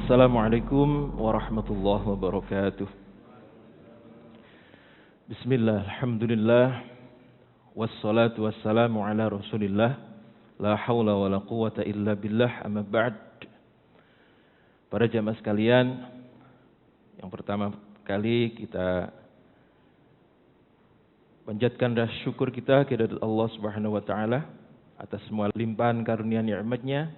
Assalamualaikum warahmatullahi wabarakatuh. Bismillah, alhamdulillah, wassalatu wassalamu ala rasulillah, la hawla wa la quwata illa billah, amma ba'd. Para jamaah sekalian, yang pertama kali kita panjatkan rasa syukur kita kepada Allah Subhanahu wa taala atas semua limpahan karunia nikmat-Nya.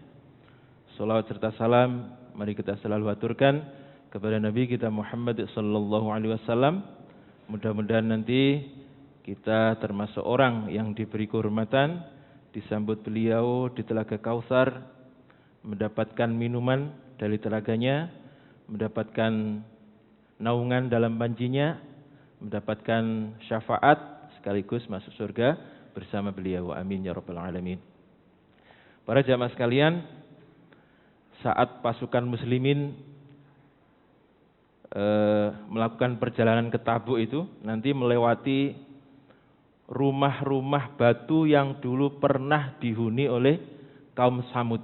Salawat serta salam mari kita selalu aturkan kepada Nabi kita Muhammad sallallahu alaihi wasallam. Mudah-mudahan nanti kita termasuk orang yang diberi kehormatan disambut beliau di Telaga Kautsar, mendapatkan minuman dari telaganya, mendapatkan naungan dalam panjinya, mendapatkan syafaat sekaligus masuk surga bersama beliau. Amin ya rabbal alamin. Para jamaah sekalian, saat pasukan muslimin melakukan perjalanan ke Tabuk itu, nanti melewati rumah-rumah batu yang dulu pernah dihuni oleh kaum Samud.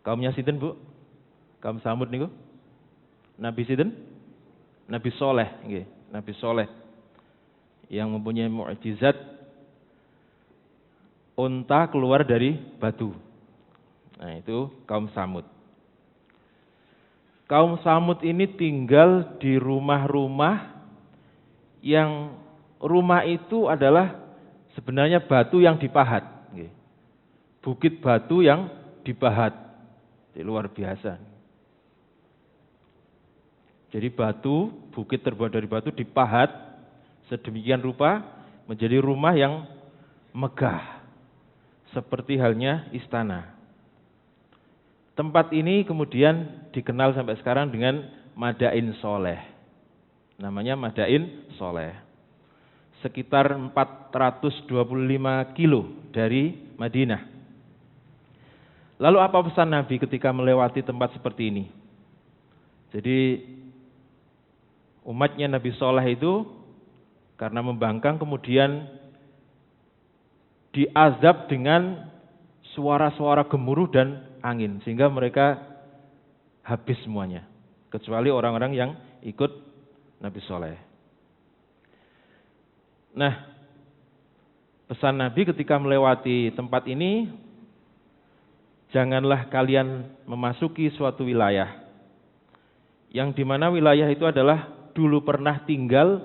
Kaumnya sinten, Bu? Kaum Samud niku? Nabi sinten? Nabi Soleh, nggih, Nabi Soleh yang mempunyai mukjizat unta keluar dari batu. Nah, itu kaum Samud. Kaum Samud ini tinggal di rumah-rumah yang rumah itu adalah sebenarnya batu yang dipahat. Bukit batu yang dipahat. Itu luar biasa. Jadi batu, bukit terbuat dari batu dipahat sedemikian rupa menjadi rumah yang megah. Seperti halnya istana. Tempat ini kemudian dikenal sampai sekarang dengan Madain Soleh. Namanya Madain Soleh. Sekitar 425 kilo dari Madinah. Lalu apa pesan Nabi ketika melewati tempat seperti ini? Jadi umatnya Nabi Soleh itu karena membangkang kemudian diazab dengan suara-suara gemuruh dan angin, sehingga mereka habis semuanya, kecuali orang-orang yang ikut Nabi Soleh. Nah, pesan Nabi ketika melewati tempat ini, janganlah kalian memasuki suatu wilayah, yang dimana wilayah itu adalah dulu pernah tinggal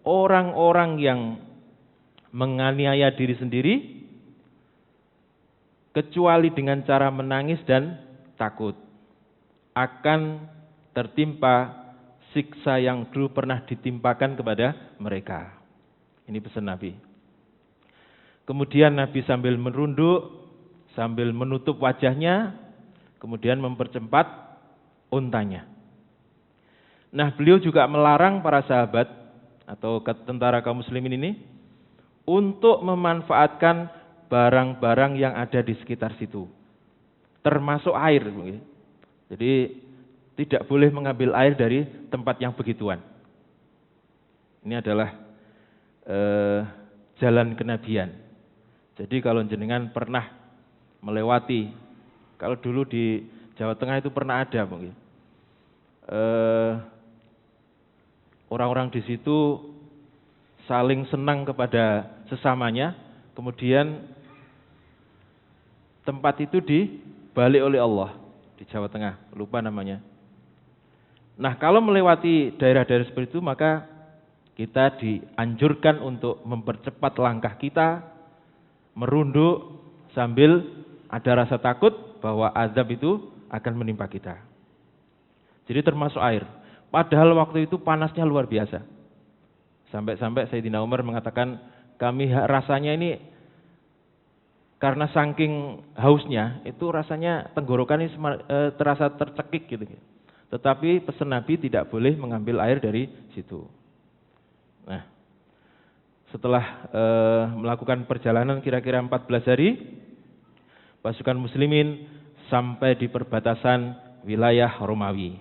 orang-orang yang menganiaya diri sendiri, kecuali dengan cara menangis dan takut akan tertimpa siksa yang dulu pernah ditimpakan kepada mereka. Ini pesan Nabi. Kemudian Nabi sambil merunduk, sambil menutup wajahnya, kemudian mempercepat untanya. Nah, beliau juga melarang para sahabat atau tentara kaum muslimin ini untuk memanfaatkan barang-barang yang ada di sekitar situ, termasuk air. Jadi tidak boleh mengambil air dari tempat yang begituan. Ini adalah jalan kenabian. Jadi kalau jenengan pernah melewati, kalau dulu di Jawa Tengah itu pernah ada mungkin orang-orang di situ saling senang kepada sesamanya, kemudian tempat itu dibalik oleh Allah di Jawa Tengah, lupa namanya. Nah, kalau melewati daerah-daerah seperti itu, maka kita dianjurkan untuk mempercepat langkah kita, merunduk sambil ada rasa takut bahwa azab itu akan menimpa kita. Jadi termasuk air. Padahal waktu itu panasnya luar biasa. Sampai-sampai Sayyidina Umar mengatakan, kami rasanya ini karena saking hausnya, itu rasanya tenggorokan ini terasa tercekik gitu. Tetapi pesan Nabi tidak boleh mengambil air dari situ. Nah, setelah melakukan perjalanan kira-kira 14 hari, pasukan muslimin sampai di perbatasan wilayah Romawi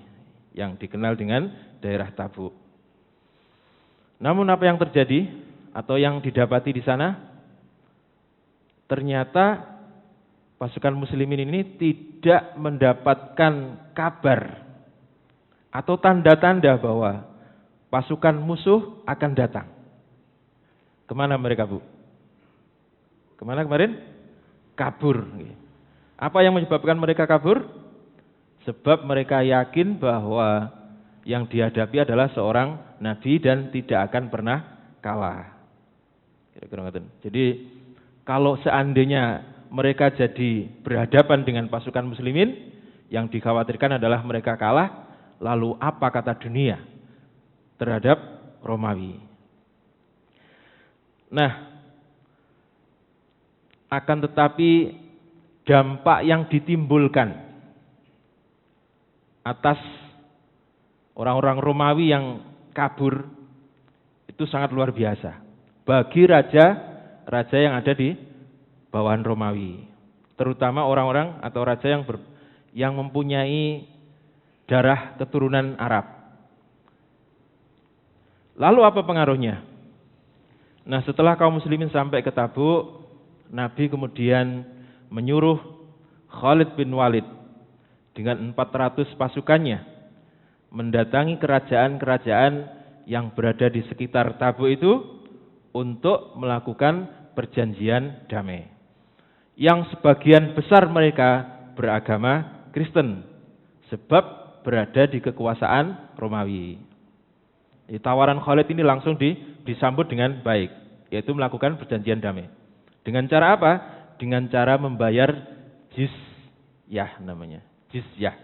yang dikenal dengan daerah Tabuk. Namun apa yang terjadi atau yang didapati di sana? Ternyata pasukan muslimin ini tidak mendapatkan kabar atau tanda-tanda bahwa pasukan musuh akan datang. Kemana mereka, Bu? Kemana kemarin? Kabur. Apa yang menyebabkan mereka kabur? Sebab mereka yakin bahwa yang dihadapi adalah seorang nabi dan tidak akan pernah kalah. Kira-kira gitu. Jadi kalau seandainya mereka jadi berhadapan dengan pasukan muslimin, yang dikhawatirkan adalah mereka kalah, lalu apa kata dunia terhadap Romawi? Nah, akan tetapi dampak yang ditimbulkan atas orang-orang Romawi yang kabur itu sangat luar biasa bagi raja-raja yang ada di bawahan Romawi, terutama orang-orang atau raja yang mempunyai darah keturunan Arab. Lalu apa pengaruhnya? Nah, setelah kaum muslimin sampai ke Tabuk, Nabi kemudian menyuruh Khalid bin Walid dengan 400 pasukannya mendatangi kerajaan-kerajaan yang berada di sekitar Tabuk itu untuk melakukan perjanjian damai. Yang sebagian besar mereka beragama Kristen, sebab berada di kekuasaan Romawi. Tawaran Khalid ini langsung disambut dengan baik, yaitu melakukan perjanjian damai. Dengan cara apa? Dengan cara membayar jizyah namanya. Jizyah.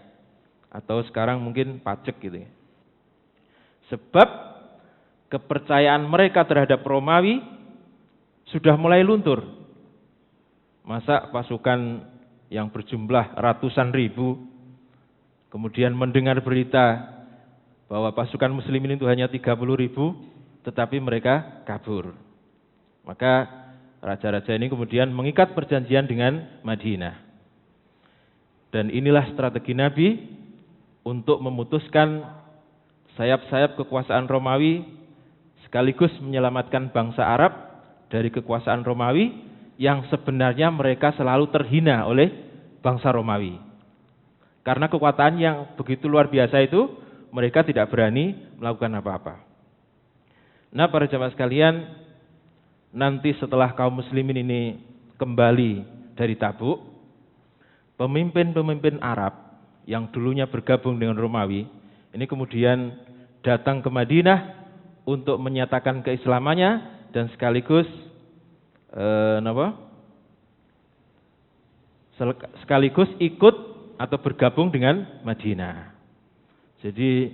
Atau sekarang mungkin pajak gitu ya. Sebab kepercayaan mereka terhadap Romawi sudah mulai luntur. Masa pasukan yang berjumlah ratusan ribu kemudian mendengar berita bahwa pasukan muslimin itu hanya 30.000, tetapi mereka kabur. Maka raja-raja ini kemudian mengikat perjanjian dengan Madinah. Dan inilah strategi Nabi untuk memutuskan sayap-sayap kekuasaan Romawi sekaligus menyelamatkan bangsa Arab dari kekuasaan Romawi yang sebenarnya mereka selalu terhina oleh bangsa Romawi. Karena kekuatan yang begitu luar biasa itu, mereka tidak berani melakukan apa-apa. Nah, para jamaah sekalian, nanti setelah kaum muslimin ini kembali dari Tabuk, pemimpin-pemimpin Arab yang dulunya bergabung dengan Romawi, ini kemudian datang ke Madinah untuk menyatakan keislamannya dan sekaligus sekaligus ikut atau bergabung dengan Madinah. Jadi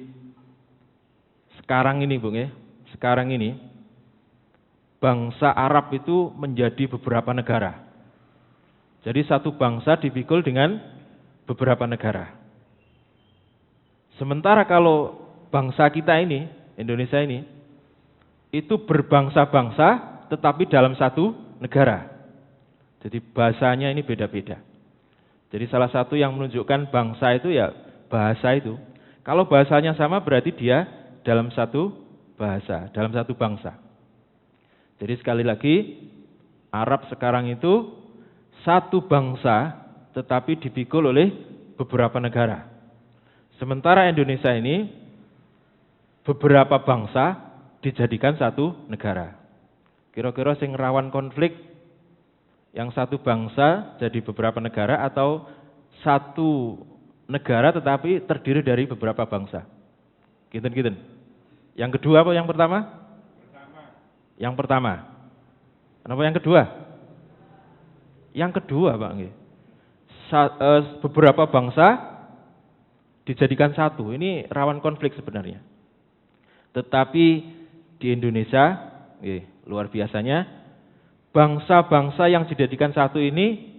sekarang ini, Bung ya, sekarang ini bangsa Arab itu menjadi beberapa negara. Jadi satu bangsa dipikul dengan beberapa negara. Sementara kalau bangsa kita ini, Indonesia ini, itu berbangsa-bangsa tetapi dalam satu negara. Jadi bahasanya ini beda-beda. Jadi salah satu yang menunjukkan bangsa itu ya bahasa itu. Kalau bahasanya sama berarti dia dalam satu bahasa, dalam satu bangsa. Jadi sekali lagi, Arab sekarang itu satu bangsa tetapi dipikul oleh beberapa negara. Sementara Indonesia ini beberapa bangsa dijadikan satu negara. Kira-kira sing rawan konflik yang satu bangsa jadi beberapa negara atau satu negara tetapi terdiri dari beberapa bangsa. Gitu-gitu. Yang kedua apa yang pertama? Yang pertama. Kenapa yang kedua? Yang kedua, Pak. Beberapa bangsa dijadikan satu. Ini rawan konflik sebenarnya. Tetapi di Indonesia, luar biasanya, bangsa-bangsa yang dijadikan satu ini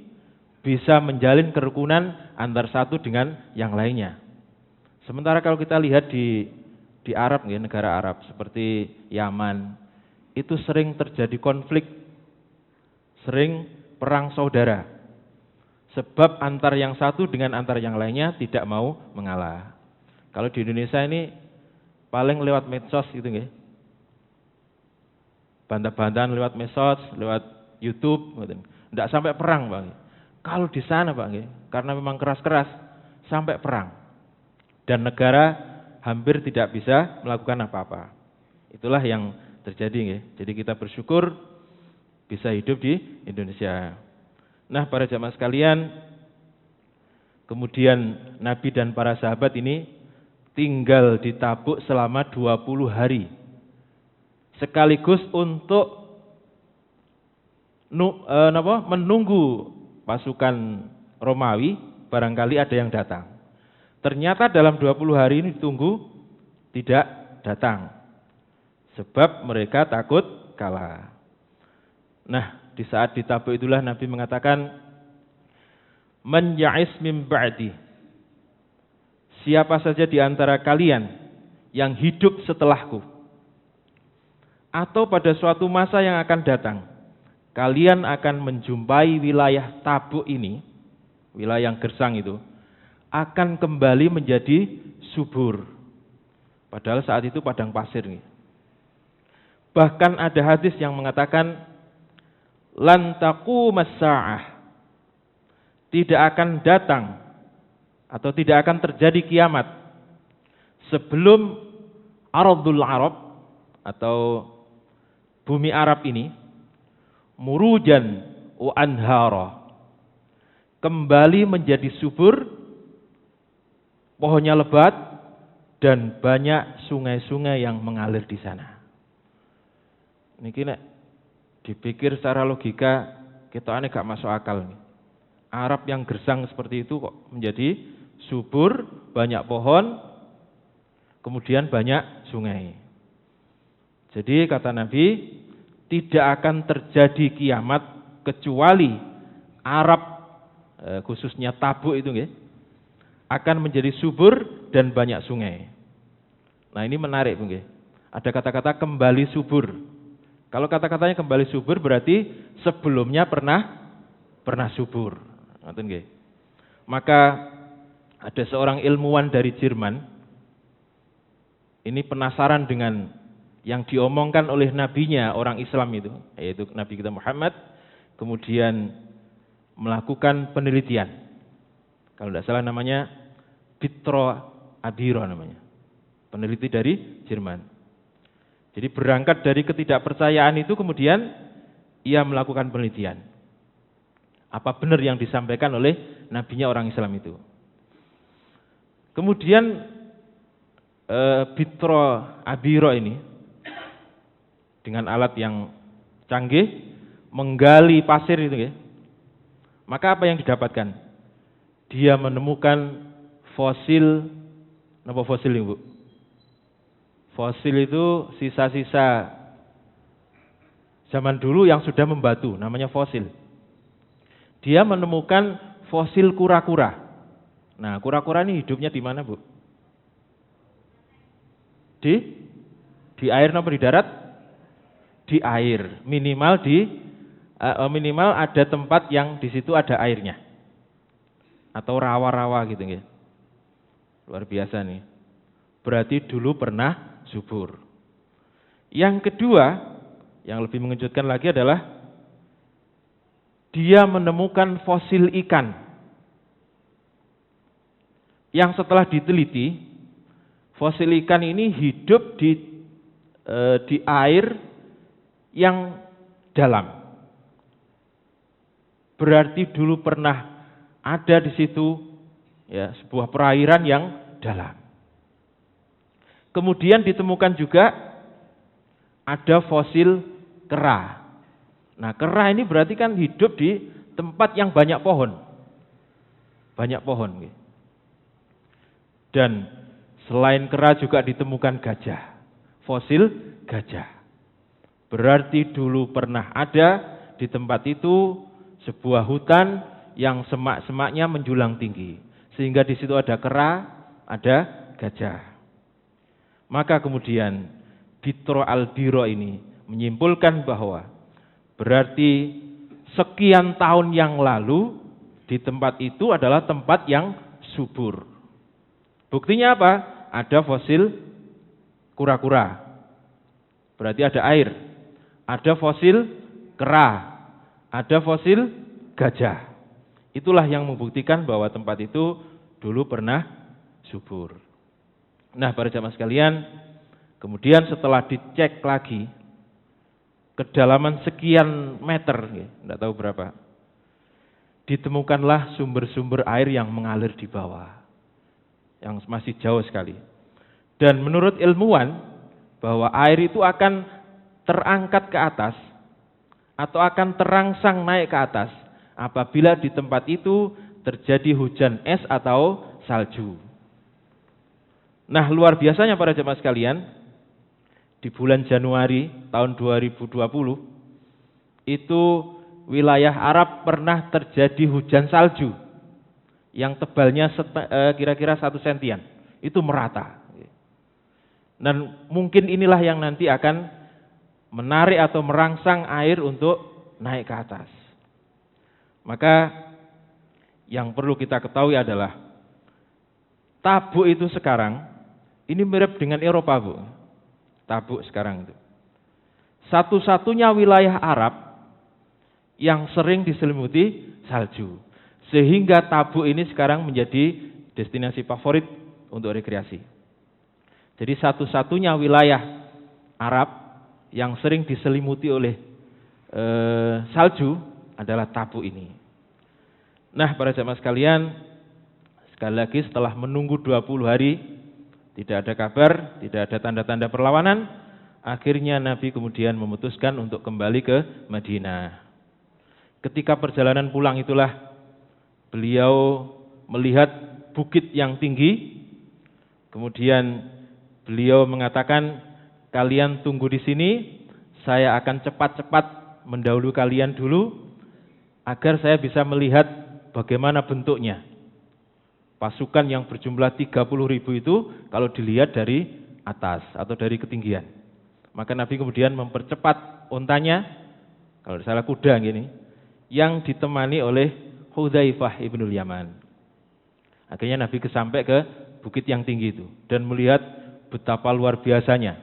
bisa menjalin kerukunan antar satu dengan yang lainnya. Sementara kalau kita lihat di Arab, negara Arab seperti Yaman, itu sering terjadi konflik, sering perang saudara. Sebab antar yang satu dengan antar yang lainnya tidak mau mengalah. Kalau di Indonesia ini paling lewat medsos gitu nggih. Bantah-bantahan lewat medsos, lewat YouTube, gitu. Tidak sampai perang, Bang. Kalau di sana Pak, karena memang keras-keras sampai perang. Dan negara hampir tidak bisa melakukan apa-apa. Itulah yang terjadi. Jadi kita bersyukur bisa hidup di Indonesia. Nah, para jamaah sekalian, kemudian Nabi dan para sahabat ini tinggal di Tabuk selama 20 hari. Sekaligus untuk menunggu pasukan Romawi, barangkali ada yang datang. Ternyata dalam 20 hari ini ditunggu, tidak datang. Sebab mereka takut kalah. Nah, di saat di Tabuk itulah Nabi mengatakan, "Man ya'is min ba'di." Siapa saja di antara kalian yang hidup setelahku, atau pada suatu masa yang akan datang, kalian akan menjumpai wilayah Tabuk ini, wilayah yang gersang itu, akan kembali menjadi subur. Padahal saat itu padang pasir. Bahkan ada hadis yang mengatakan, lan taqumas sa'ah, tidak akan datang atau tidak akan terjadi kiamat sebelum ardul Arab atau bumi Arab ini murujan wa anhara, kembali menjadi subur, pohonnya lebat, dan banyak sungai-sungai yang mengalir di sana. Niki nek dipikir secara logika, kita aneh gak masuk akal nih. Arab yang gersang seperti itu kok menjadi subur, banyak pohon, kemudian banyak sungai. Jadi kata Nabi, tidak akan terjadi kiamat kecuali Arab, khususnya Tabuk itu akan menjadi subur dan banyak sungai. Nah, ini menarik, Bung. Ada kata-kata kembali subur. Kalau kata-katanya kembali subur berarti sebelumnya pernah subur. Maka ada seorang ilmuwan dari Jerman, ini penasaran dengan yang diomongkan oleh nabinya orang Islam itu, yaitu Nabi kita Muhammad, kemudian melakukan penelitian. Kalau tidak salah namanya Pietro Adiro namanya, peneliti dari Jerman. Jadi berangkat dari ketidakpercayaan itu kemudian ia melakukan penelitian. Apa benar yang disampaikan oleh nabinya orang Islam itu? Kemudian Pietro Adiro ini dengan alat yang canggih menggali pasir itu, maka apa yang didapatkan? Dia menemukan fosil, apa fosil ini, Bu? Fosil itu sisa-sisa zaman dulu yang sudah membatu, namanya fosil. Dia menemukan fosil kura-kura. Nah, kura-kura ini hidupnya di mana, Bu? Di air apa di darat? Di air. Minimal ada tempat yang di situ ada airnya. Atau rawa-rawa gitu ya. Luar biasa nih. Berarti dulu pernah subur. Yang kedua, yang lebih mengejutkan lagi adalah dia menemukan fosil ikan. Yang setelah diteliti, fosil ikan ini hidup di air yang dalam. Berarti dulu pernah ada di situ ya sebuah perairan yang dalam. Kemudian ditemukan juga ada fosil kera. Nah, kera ini berarti kan hidup di tempat yang banyak pohon. Banyak pohon. Dan selain kera juga ditemukan gajah. Fosil gajah. Berarti dulu pernah ada di tempat itu sebuah hutan yang semak-semaknya menjulang tinggi. Sehingga di situ ada kera, ada gajah. Maka kemudian Pietro Adiro ini menyimpulkan bahwa berarti sekian tahun yang lalu di tempat itu adalah tempat yang subur. Buktinya apa? Ada fosil kura-kura. Berarti ada air. Ada fosil kera. Ada fosil gajah. Itulah yang membuktikan bahwa tempat itu dulu pernah subur. Nah, para jamaah sekalian, kemudian setelah dicek lagi, kedalaman sekian meter, tidak tahu berapa, ditemukanlah sumber-sumber air yang mengalir di bawah, yang masih jauh sekali. Dan menurut ilmuwan, bahwa air itu akan terangkat ke atas, atau akan terangsang naik ke atas, apabila di tempat itu terjadi hujan es atau salju. Nah, luar biasanya para jemaah sekalian, di bulan Januari tahun 2020, itu wilayah Arab pernah terjadi hujan salju yang tebalnya kira-kira 1 sentian. Itu merata. Dan mungkin inilah yang nanti akan menarik atau merangsang air untuk naik ke atas. Maka yang perlu kita ketahui adalah Tabuk itu sekarang ini mirip dengan Eropa, Bu. Tabuk sekarang itu satu-satunya wilayah Arab yang sering diselimuti salju, sehingga Tabuk ini sekarang menjadi destinasi favorit untuk rekreasi. Jadi satu-satunya wilayah Arab yang sering diselimuti oleh salju adalah Tabuk ini. Nah, para jamaah sekalian, sekali lagi setelah menunggu 20 hari, tidak ada kabar, tidak ada tanda-tanda perlawanan, akhirnya Nabi kemudian memutuskan untuk kembali ke Madinah. Ketika perjalanan pulang itulah beliau melihat bukit yang tinggi, kemudian beliau mengatakan, kalian tunggu di sini, saya akan cepat-cepat mendahului kalian dulu, agar saya bisa melihat bagaimana bentuknya. Pasukan yang berjumlah 30.000 itu kalau dilihat dari atas atau dari ketinggian. Maka Nabi kemudian mempercepat untanya, kalau tidak salah kuda gini, yang ditemani oleh Hudzaifah ibnul Yaman. Akhirnya Nabi sampai ke bukit yang tinggi itu dan melihat betapa luar biasanya.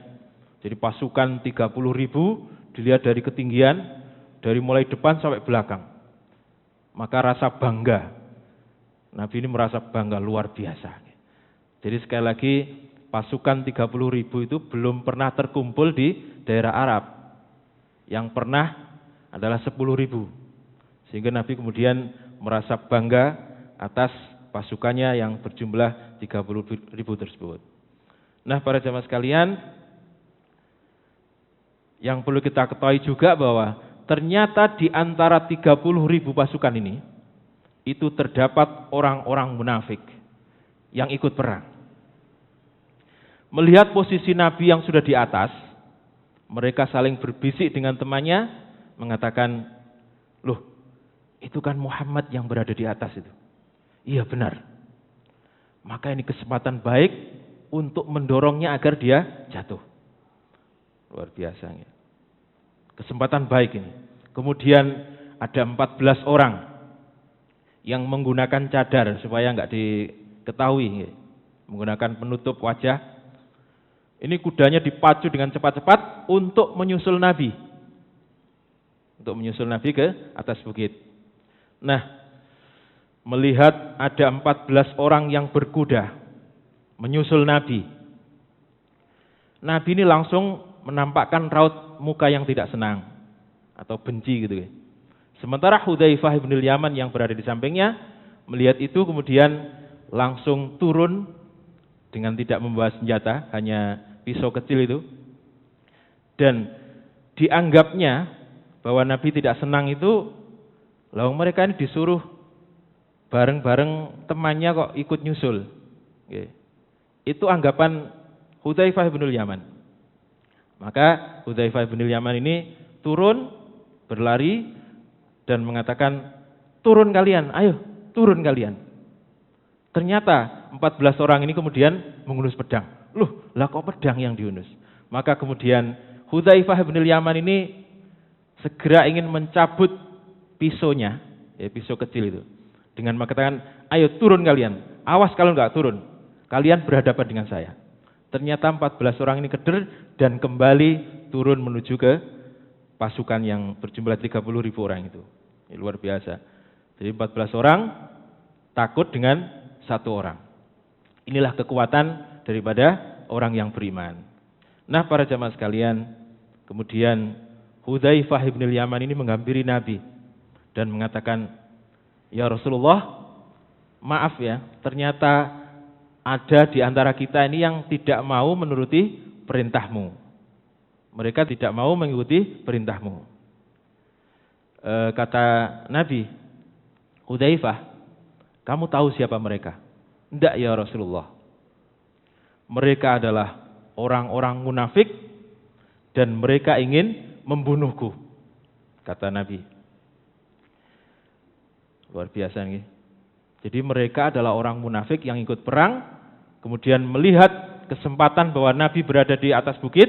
Jadi pasukan 30.000 dilihat dari ketinggian, dari mulai depan sampai belakang. Maka rasa bangga, Nabi ini merasa bangga luar biasa. Jadi sekali lagi, pasukan 30.000 itu belum pernah terkumpul di daerah Arab. Yang pernah adalah 10.000. Sehingga Nabi kemudian merasa bangga atas pasukannya yang berjumlah 30.000 tersebut. Nah, para jamaah sekalian, yang perlu kita ketahui juga bahwa ternyata di antara 30.000 pasukan ini, itu terdapat orang-orang munafik yang ikut perang. Melihat posisi Nabi yang sudah di atas, mereka saling berbisik dengan temannya, mengatakan, loh, itu kan Muhammad yang berada di atas itu. Iya benar. Maka ini kesempatan baik untuk mendorongnya agar dia jatuh. Luar biasa. Ya. Kesempatan baik ini. Kemudian ada 14 orang yang menggunakan cadar supaya nggak diketahui, menggunakan penutup wajah. Ini kudanya dipacu dengan cepat-cepat untuk menyusul Nabi, ke atas bukit. Nah, melihat ada 14 orang yang berkuda menyusul Nabi, Nabi ini langsung menampakkan raut muka yang tidak senang atau benci gitu ya. Sementara Hudzaifah ibnul Yaman yang berada di sampingnya melihat itu kemudian langsung turun dengan tidak membawa senjata, hanya pisau kecil itu. Dan dianggapnya bahwa Nabi tidak senang itu, lalu mereka ini disuruh bareng-bareng temannya kok ikut nyusul. Itu anggapan Hudzaifah ibnul Yaman. Maka Hudzaifah ibnul Yaman ini turun, berlari, dan mengatakan, turun kalian, ayo turun kalian. Ternyata 14 orang ini kemudian menghunus pedang. Loh, lah kok pedang yang diunus? Maka kemudian Hudzaifah ibnul Yaman ini segera ingin mencabut pisaunya, ya, pisau kecil itu, dengan mengatakan, ayo turun kalian, awas kalau enggak turun, kalian berhadapan dengan saya. Ternyata 14 orang ini keder dan kembali turun menuju ke pasukan yang berjumlah 30.000 orang itu. Ya, luar biasa. Jadi 14 orang takut dengan 1 orang. Inilah kekuatan daripada orang yang beriman. Nah, para jamaah sekalian, kemudian Hudzaifah bin Yaman ini menghampiri Nabi dan mengatakan, "Ya Rasulullah, maaf ya, ternyata ada di antara kita ini yang tidak mau menuruti perintahmu. Mereka tidak mau mengikuti perintahmu." Kata Nabi, "Hudzaifah, kamu tahu siapa mereka?" "Enggak ya Rasulullah. Mereka adalah orang-orang munafik dan mereka ingin membunuhku," kata Nabi. Luar biasa nih. Jadi mereka adalah orang munafik yang ikut perang, kemudian melihat kesempatan bahwa Nabi berada di atas bukit,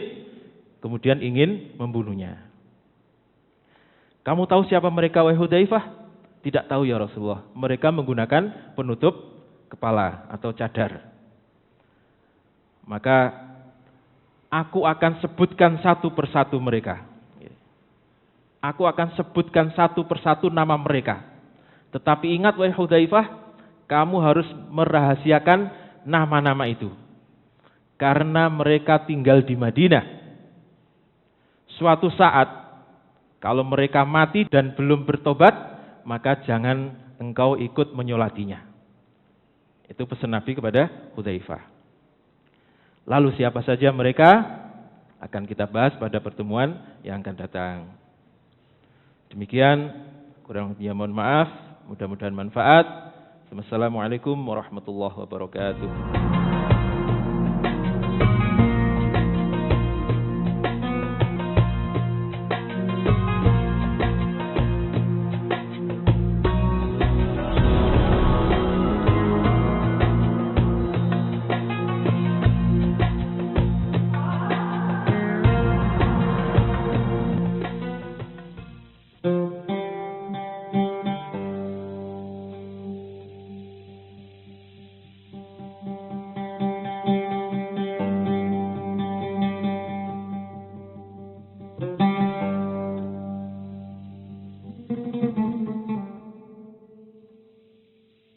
kemudian ingin membunuhnya. "Kamu tahu siapa mereka, wahai Hudzaifah?" "Tidak tahu ya Rasulullah. Mereka menggunakan penutup kepala atau cadar." "Maka aku akan sebutkan satu persatu mereka. Aku akan sebutkan satu persatu nama mereka. Tetapi ingat wahai Hudzaifah, kamu harus merahasiakan nama-nama itu. Karena mereka tinggal di Madinah. Suatu saat, kalau mereka mati dan belum bertobat, maka jangan engkau ikut menyolatinya." Itu pesan Nabi kepada Hudzaifah. Lalu siapa saja mereka akan kita bahas pada pertemuan yang akan datang. Demikian, kurang lebihnya mohon maaf, mudah-mudahan manfaat. Wassalamualaikum warahmatullahi wabarakatuh.